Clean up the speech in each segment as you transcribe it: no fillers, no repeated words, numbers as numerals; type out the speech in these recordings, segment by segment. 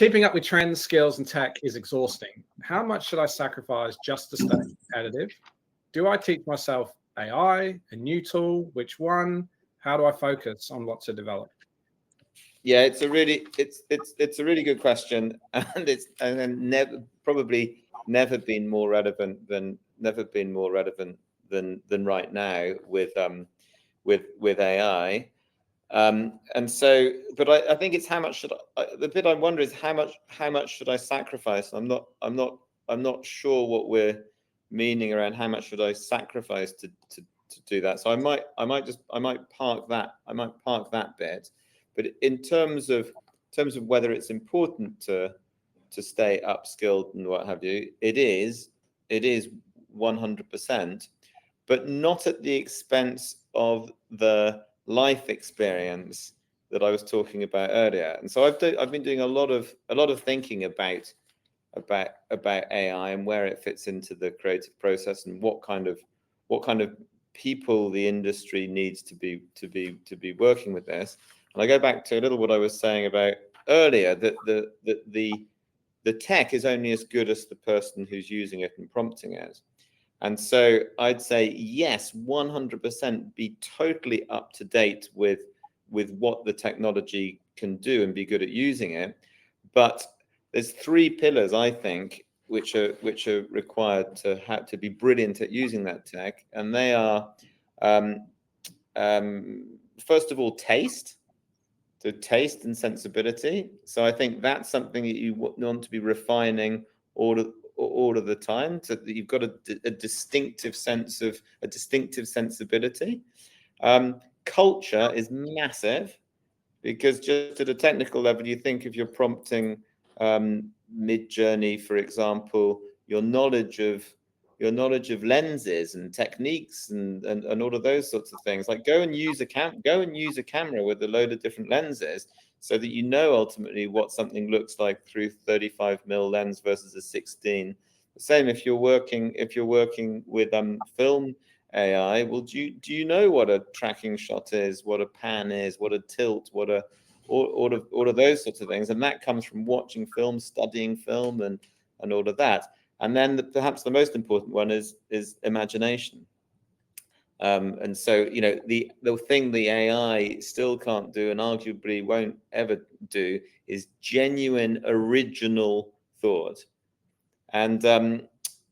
keeping up with trends, skills, and tech is exhausting. How much should I sacrifice just to stay competitive? Do I teach myself AI, a new tool? Which one? How do I focus on what to develop? Yeah, it's a really good question, and probably never been more relevant than right now with AI. And so, but I think it's how much should the bit I wonder is how much should I sacrifice? I'm not sure what we're meaning around how much should I sacrifice to do that. So I might park that bit. But in terms of whether it's important to stay upskilled and what have you, it is 100%, but not at the expense of the life experience that I was talking about earlier. And so I've been doing a lot of thinking about AI and where it fits into the creative process and what kind of people the industry needs to be working with this. And I go back to a little what I was saying about earlier, that the tech is only as good as the person who's using it and prompting it. And so I'd say, yes, 100% be totally up to date with what the technology can do and be good at using it. But there's 3 pillars, I think, which are required to be brilliant at using that tech. And they are, first of all, taste. So taste and sensibility. So I think that's something that you want to be refining all of the time, so that you've got a distinctive sensibility. Culture is massive, because just at a technical level, you think if you're prompting Mid-Journey, for example, your knowledge of lenses and techniques and all of those sorts of things. Like go and use a camera with a load of different lenses, so that you know ultimately what something looks like through 35mm lens versus a 16. The same if you're working with film AI. Well, do you know what a tracking shot is, what a pan is, what a tilt, all of those sorts of things? And that comes from watching film, studying film, and all of that. And then perhaps the most important one is imagination. And so, the thing the AI still can't do, and arguably won't ever do, is genuine original thought. And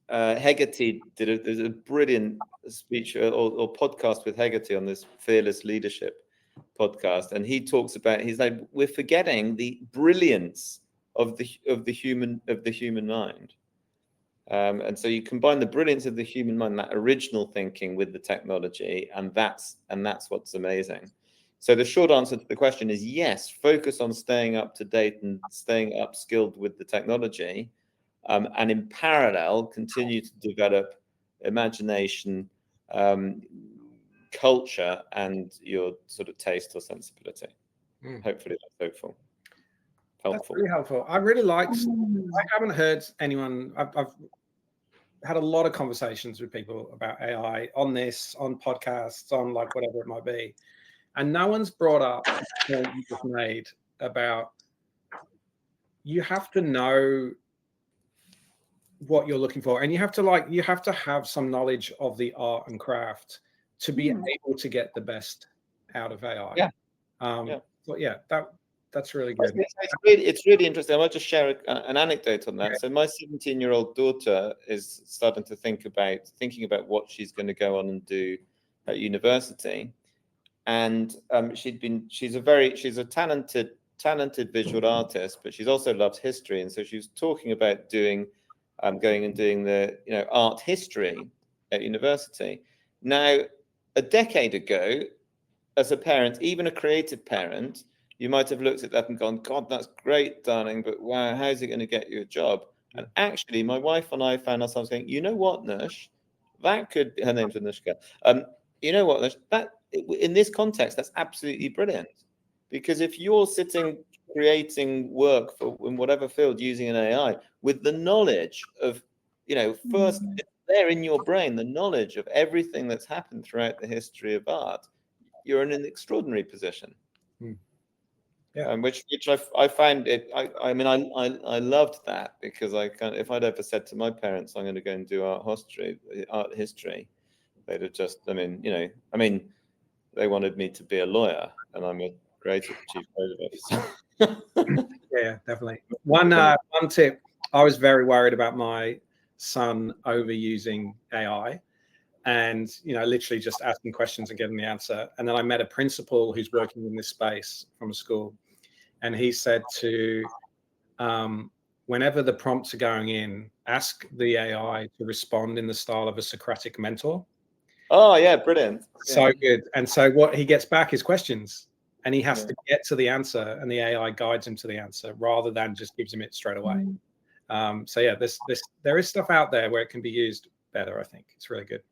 Hegarty there's a brilliant speech or podcast with Hegarty on this Fearless Leadership podcast, and he talks about, he's like, we're forgetting the brilliance of the human mind. And so you combine the brilliance of the human mind, that original thinking, with the technology, and that's what's amazing. So the short answer to the question is yes, focus on staying up to date and staying upskilled with the technology, and in parallel, continue to develop imagination, culture, and your sort of taste or sensibility. Hopefully that's helpful. That's really helpful. I really liked. I haven't heard anyone. I've had a lot of conversations with people about AI on podcasts, on like whatever it might be, and no one's brought up the point you just made about you have to know what you're looking for, and you have to have some knowledge of the art and craft to be able to get the best out of AI. But yeah, that's really good. It's really interesting. I might just share an anecdote on that. So my 17-year-old daughter is starting to thinking about what she's going to go on and do at university, and she's a talented visual artist, but she's also loves history, and so she was talking about going and doing the art history at university. Now, a decade ago, as a parent, even a creative parent, you might have looked at that and gone, God, that's great, darling, but wow, how's it going to get you a job? And actually, my wife and I found ourselves going, you know what, Nush? That could be, her name's Anushka. You know what, Nush? That, in this context, that's absolutely brilliant. Because if you're sitting creating work in whatever field using an AI with the knowledge of, first there in your brain, the knowledge of everything that's happened throughout the history of art, you're in an extraordinary position. Yeah. Which I find it. I mean, I loved that, because if I'd ever said to my parents I'm going to go and do art history, they'd have just, I mean, they wanted me to be a lawyer, and I'm a creative chief creative officer. Yeah, definitely. One tip: I was very worried about my son overusing AI, and literally just asking questions and getting the answer. And then I met a principal who's working in this space from a school, and he said to whenever the prompts are going in, ask the AI to respond in the style of a Socratic mentor. Oh yeah, brilliant. So good. And so what he gets back is questions, and he has to get to the answer, and the AI guides him to the answer rather than just gives him it straight away. So yeah, there is stuff out there where it can be used better. I think it's really good.